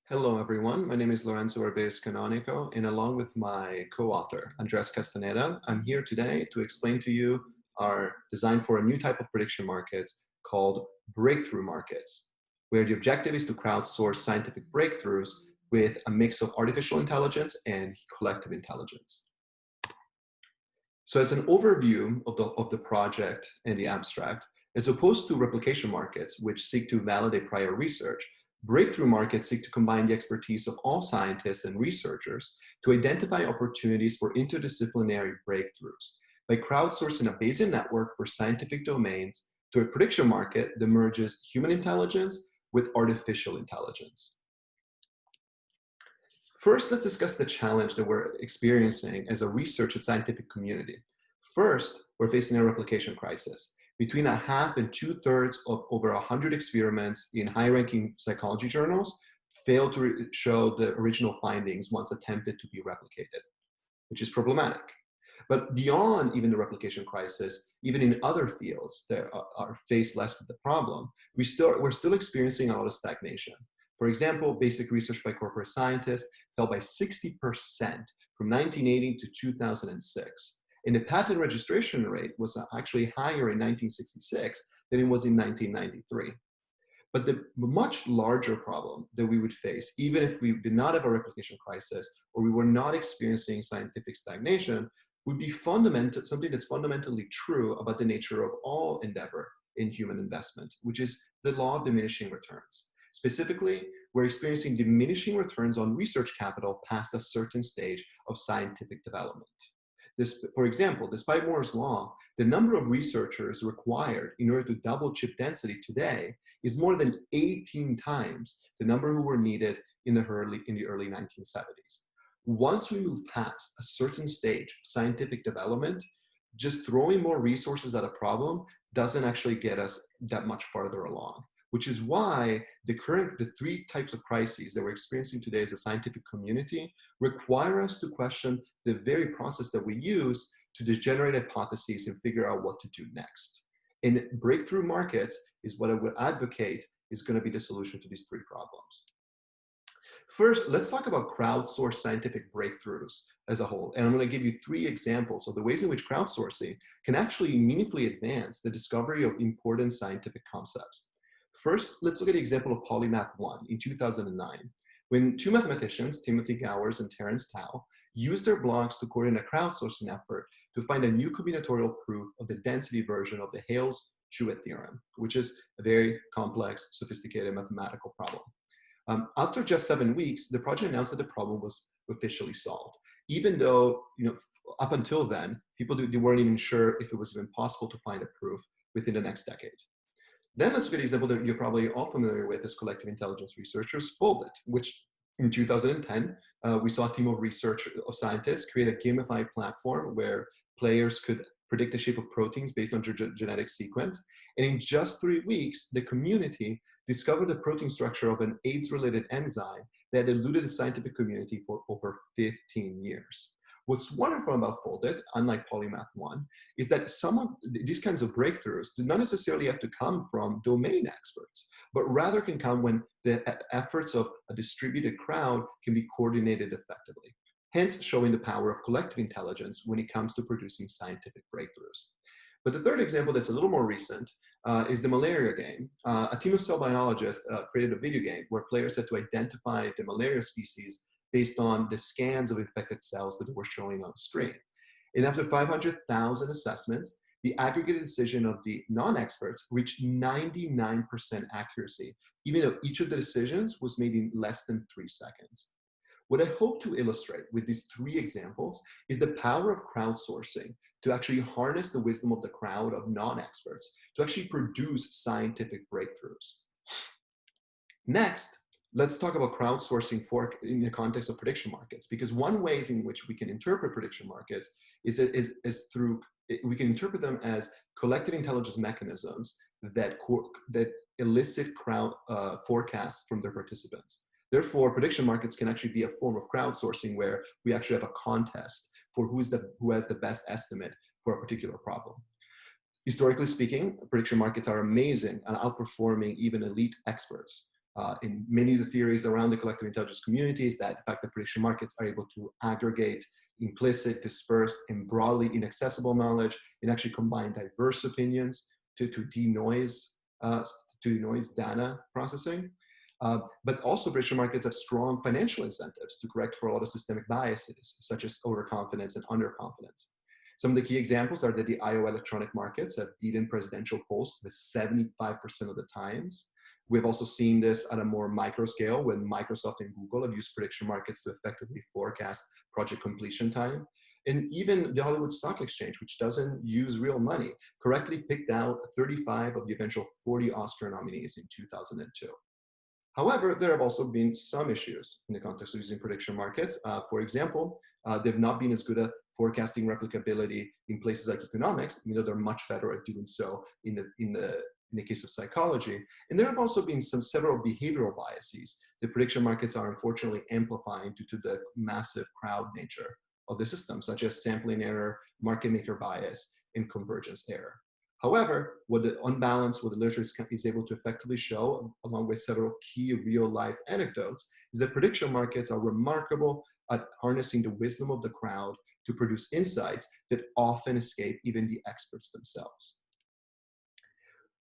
Hello, everyone. My name is Lorenzo Canonico, and along with my co-author, Andres Castaneda, I'm here today to explain to you our design for a new type of prediction markets called breakthrough markets, where the objective is to crowdsource scientific breakthroughs with a mix of artificial intelligence and collective intelligence. So as an overview of the project and the abstract, as opposed to replication markets, which seek to validate prior research, breakthrough markets seek to combine the expertise of all scientists and researchers to identify opportunities for interdisciplinary breakthroughs by crowdsourcing a Bayesian network for scientific domains to a prediction market that merges human intelligence with artificial intelligence. First, let's discuss the challenge that we're experiencing as a research and scientific community. First, we're facing a replication crisis. Between a half and 2/3 of over 100 experiments in high-ranking psychology journals failed to show the original findings once attempted to be replicated, which is problematic. But beyond even the replication crisis, even in other fields that are faced less with the problem, we're still experiencing a lot of stagnation. For example, basic research by corporate scientists fell by 60% from 1980 to 2006. And the patent registration rate was actually higher in 1966 than it was in 1993. But the much larger problem that we would face, even if we did not have a replication crisis or we were not experiencing scientific stagnation, would be something that's fundamentally true about the nature of all endeavor in human investment, which is the law of diminishing returns. Specifically, we're experiencing diminishing returns on research capital past a certain stage of scientific development. For example, despite Moore's law, the number of researchers required in order to double chip density today is more than 18 times the number who were needed in the early 1970s. Once we move past a certain stage of scientific development, just throwing more resources at a problem doesn't actually get us that much farther along, which is why the three types of crises that we're experiencing today as a scientific community require us to question the very process that we use to generate hypotheses and figure out what to do next. And breakthrough markets is what I would advocate is going to be the solution to these three problems. First, let's talk about crowdsourced scientific breakthroughs as a whole. And I'm going to give you three examples of the ways in which crowdsourcing can actually meaningfully advance the discovery of important scientific concepts. First, let's look at the example of Polymath 1 in 2009, when two mathematicians, Timothy Gowers and Terence Tao, used their blogs to coordinate a crowdsourcing effort to find a new combinatorial proof of the density version of the Hales-Jewett theorem, which is a very complex, sophisticated mathematical problem. After just 7 weeks, the project announced that the problem was officially solved, even though, up until then, they weren't even sure if it was even possible to find a proof within the next decade. Then let's look at an example that you're probably all familiar with as collective intelligence researchers, Foldit, which in 2010, we saw a team of scientists create a gamified platform where players could predict the shape of proteins based on genetic sequence. And in just 3 weeks, the community discovered the protein structure of an AIDS-related enzyme that eluded the scientific community for over 15 years. What's wonderful about Foldit, unlike Polymath 1, is that some of these kinds of breakthroughs do not necessarily have to come from domain experts, but rather can come when the efforts of a distributed crowd can be coordinated effectively, hence showing the power of collective intelligence when it comes to producing scientific breakthroughs. But the third example that's a little more recent is the malaria game. A team of cell biologists created a video game where players had to identify the malaria species based on the scans of infected cells that were showing on the screen. And after 500,000 assessments, the aggregated decision of the non-experts reached 99% accuracy, even though each of the decisions was made in less than 3 seconds. What I hope to illustrate with these three examples is the power of crowdsourcing to actually harness the wisdom of the crowd of non-experts to actually produce scientific breakthroughs. Next, let's talk about crowdsourcing in the context of prediction markets, because one way in which we can interpret prediction markets is through, we can interpret them as collective intelligence mechanisms that elicit crowd forecasts from their participants. Therefore, prediction markets can actually be a form of crowdsourcing where we actually have a contest for who has the best estimate for a particular problem. Historically speaking, prediction markets are amazing and outperforming even elite experts. in many of the theories around the collective intelligence communities, that the fact that prediction markets are able to aggregate implicit, dispersed, and broadly inaccessible knowledge, and actually combine diverse opinions to denoise data processing. But also prediction markets have strong financial incentives to correct for a lot of systemic biases, such as overconfidence and underconfidence. Some of the key examples are that the IO electronic markets have beaten presidential polls with 75% of the times. We've also seen this at a more micro scale when Microsoft and Google have used prediction markets to effectively forecast project completion time. And even the Hollywood Stock Exchange, which doesn't use real money, correctly picked out 35 of the eventual 40 Oscar nominees in 2002. However, there have also been some issues in the context of using prediction markets. For example, they've not been as good at forecasting replicability in places like economics, even though they're much better at doing so in the case of psychology. And there have also been several behavioral biases that prediction markets are unfortunately amplifying due to the massive crowd nature of the system, such as sampling error, market maker bias, and convergence error. However, what the literature is able to effectively show, along with several key real-life anecdotes, is that prediction markets are remarkable at harnessing the wisdom of the crowd to produce insights that often escape even the experts themselves.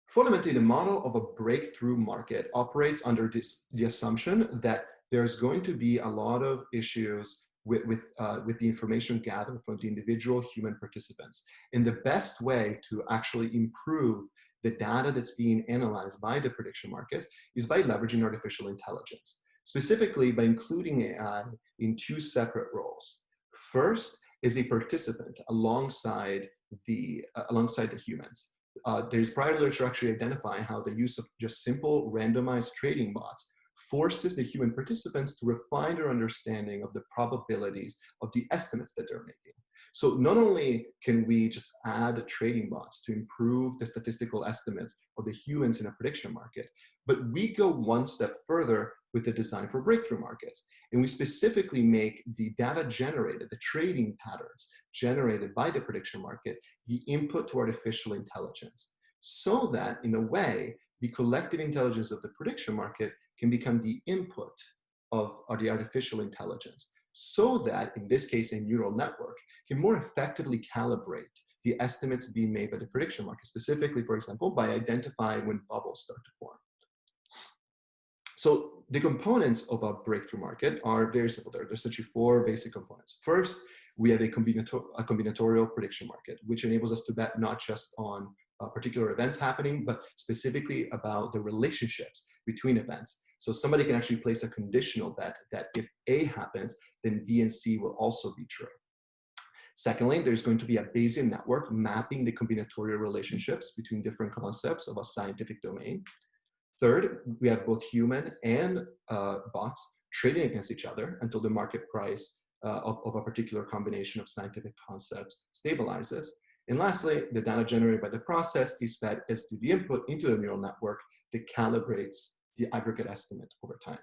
Fundamentally, the model of a breakthrough market operates under the assumption that there's going to be a lot of issues with the information gathered from the individual human participants. And the best way to actually improve the data that's being analyzed by the prediction markets is by leveraging artificial intelligence, specifically by including AI in two separate roles. First is a participant alongside the humans. There's prior literature actually identifying how the use of just simple randomized trading bots forces the human participants to refine their understanding of the probabilities of the estimates that they're making. So not only can we just add trading bots to improve the statistical estimates of the humans in a prediction market, but we go one step further with the design for breakthrough markets. And we specifically make the data generated, the trading patterns generated by the prediction market, the input to artificial intelligence, so that in a way, the collective intelligence of the prediction market can become the input of the artificial intelligence, so that, in this case, a neural network can more effectively calibrate the estimates being made by the prediction market, specifically, for example, by identifying when bubbles start to form. So the components of a breakthrough market are very simple. There's essentially four basic components. First, we have a combinatorial prediction market, which enables us to bet not just on particular events happening, but specifically about the relationships between events. So somebody can actually place a conditional bet that if A happens, then B and C will also be true. Secondly, there's going to be a Bayesian network mapping the combinatorial relationships between different concepts of a scientific domain. Third, we have both human and bots trading against each other until the market price of a particular combination of scientific concepts stabilizes. And lastly, the data generated by the process is fed as to the input into the neural network that calibrates the aggregate estimate over time.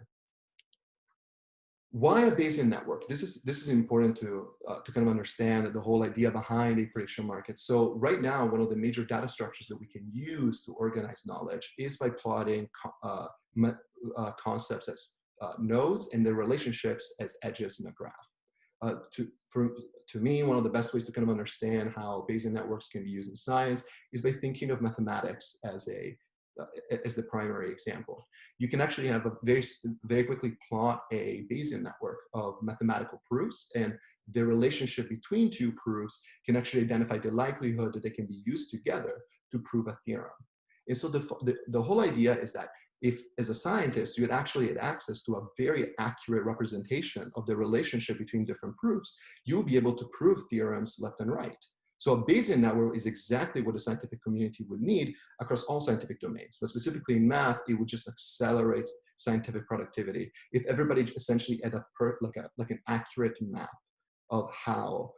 Why a Bayesian network? This is important to kind of understand the whole idea behind a prediction market. So right now, one of the major data structures that we can use to organize knowledge is by plotting concepts as nodes and their relationships as edges in a graph. To me, one of the best ways to kind of understand how Bayesian networks can be used in science is by thinking of mathematics as the primary example. You can actually have very quickly plot a Bayesian network of mathematical proofs, and the relationship between two proofs can actually identify the likelihood that they can be used together to prove a theorem. And so the whole idea is that if, as a scientist, you had actually had access to a very accurate representation of the relationship between different proofs, you would be able to prove theorems left and right. So a Bayesian network is exactly what the scientific community would need across all scientific domains. But specifically in math, it would just accelerate scientific productivity if everybody essentially had like an accurate map of how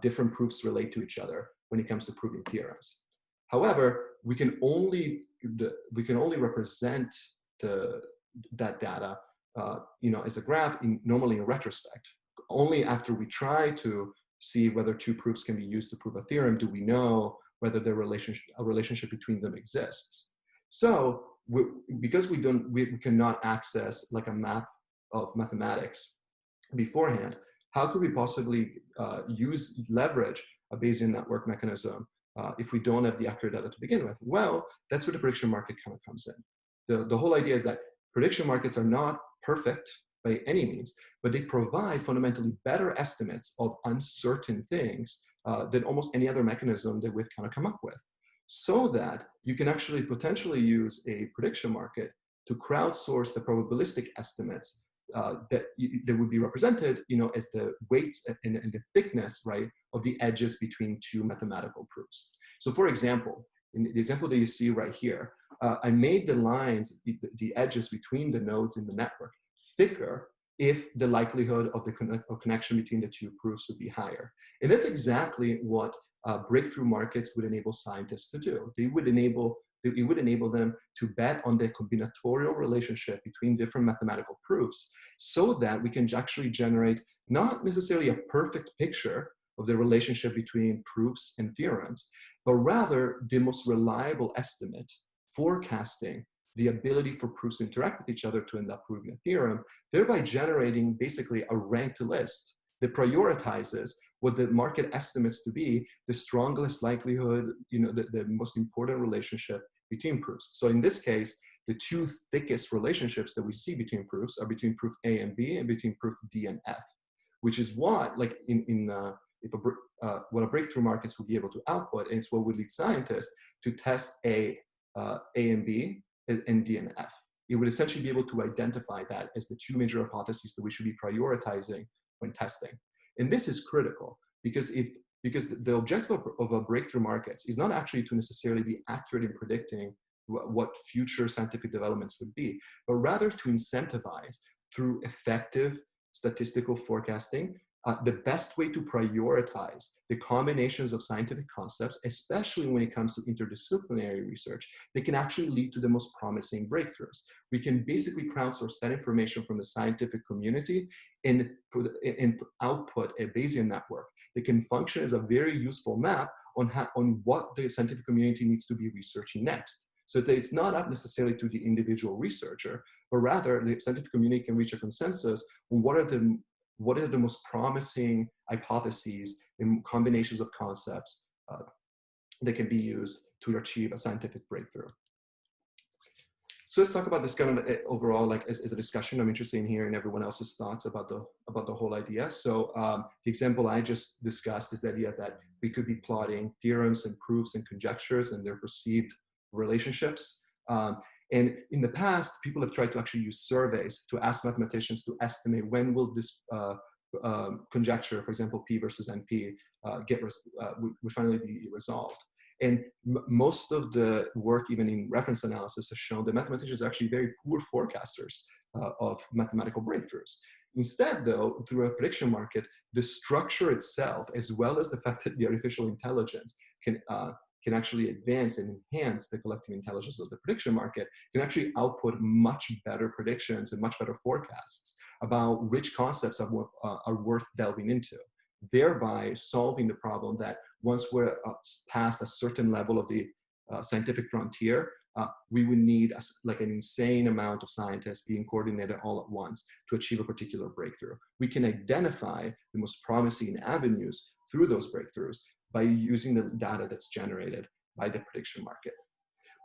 different proofs relate to each other when it comes to proving theorems. However, we can only represent that data, as a graph normally in retrospect. Only after we try to see whether two proofs can be used to prove a theorem do we know whether a relationship between them exists. So because we cannot access like a map of mathematics beforehand, how could we possibly leverage a Bayesian network mechanism if we don't have the accurate data to begin with? Well, that's where the prediction market kind of comes in. The whole idea is that prediction markets are not perfect by any means, but they provide fundamentally better estimates of uncertain things than almost any other mechanism that we've kind of come up with. So that you can actually potentially use a prediction market to crowdsource the probabilistic estimates that would be represented, as the weights and the thickness, right, of the edges between two mathematical proofs. So for example, in the example that you see right here, I made the lines, the edges between the nodes in the network thicker if the likelihood of the connection between the two proofs would be higher. And that's exactly what breakthrough markets would enable scientists to do. It would enable them to bet on the combinatorial relationship between different mathematical proofs so that we can actually generate not necessarily a perfect picture of the relationship between proofs and theorems, but rather the most reliable estimate forecasting the ability for proofs to interact with each other to end up proving a theorem, thereby generating basically a ranked list that prioritizes what the market estimates to be the strongest likelihood, the most important relationship between proofs. So in this case, the two thickest relationships that we see between proofs are between proof A and B and between proof D and F, which is what, like what a breakthrough markets will be able to output, and it's what would lead scientists to test A and B and D and F. It would essentially be able to identify that as the two major hypotheses that we should be prioritizing when testing. And this is critical because the objective of a breakthrough markets is not actually to necessarily be accurate in predicting what future scientific developments would be, but rather to incentivize through effective statistical forecasting the best way to prioritize the combinations of scientific concepts, especially when it comes to interdisciplinary research, that can actually lead to the most promising breakthroughs. We can basically crowdsource that information from the scientific community and output a Bayesian network that can function as a very useful map on what the scientific community needs to be researching next. So that it's not up necessarily to the individual researcher, but rather the scientific community can reach a consensus on what are the most promising hypotheses and combinations of concepts that can be used to achieve a scientific breakthrough. So let's talk about this kind of overall, like as a discussion. I'm interested in hearing everyone else's thoughts about the whole idea. So the example I just discussed is the idea that we could be plotting theorems and proofs and conjectures and their perceived relationships. And in the past, people have tried to actually use surveys to ask mathematicians to estimate when will this conjecture, for example, P versus NP, would finally be resolved. And most of the work, even in reference analysis, has shown that mathematicians are actually very poor forecasters of mathematical breakthroughs. Instead, though, through a prediction market, the structure itself, as well as the fact that the artificial intelligence can actually advance and enhance the collective intelligence of the prediction market, can actually output much better predictions and much better forecasts about which concepts are worth delving into, thereby solving the problem that once we're past a certain level of the scientific frontier, we would need like an insane amount of scientists being coordinated all at once to achieve a particular breakthrough. We can identify the most promising avenues through those breakthroughs by using the data that's generated by the prediction market.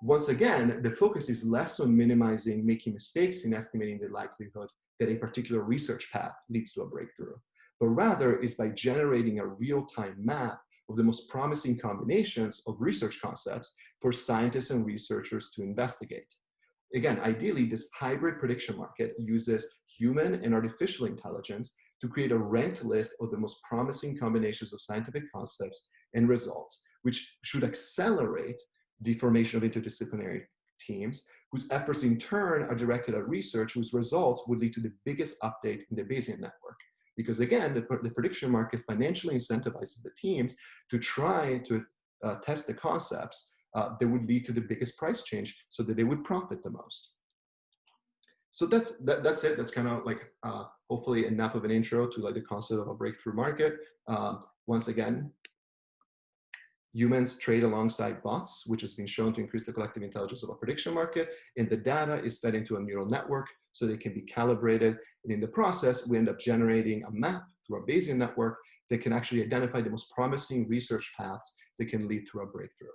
Once again, the focus is less on making mistakes in estimating the likelihood that a particular research path leads to a breakthrough, but rather is by generating a real-time map of the most promising combinations of research concepts for scientists and researchers to investigate. Again, ideally, this hybrid prediction market uses human and artificial intelligence to create a ranked list of the most promising combinations of scientific concepts and results, which should accelerate the formation of interdisciplinary teams, whose efforts in turn are directed at research whose results would lead to the biggest update in the Bayesian network. Because again, the prediction market financially incentivizes the teams to try to test the concepts that would lead to the biggest price change so that they would profit the most. So that's it. That's kind of like hopefully enough of an intro to like the concept of a breakthrough market. Once again, Humans trade alongside bots, which has been shown to increase the collective intelligence of a prediction market. And the data is fed into a neural network so they can be calibrated. And in the process, we end up generating a map through a Bayesian network that can actually identify the most promising research paths that can lead to a breakthrough.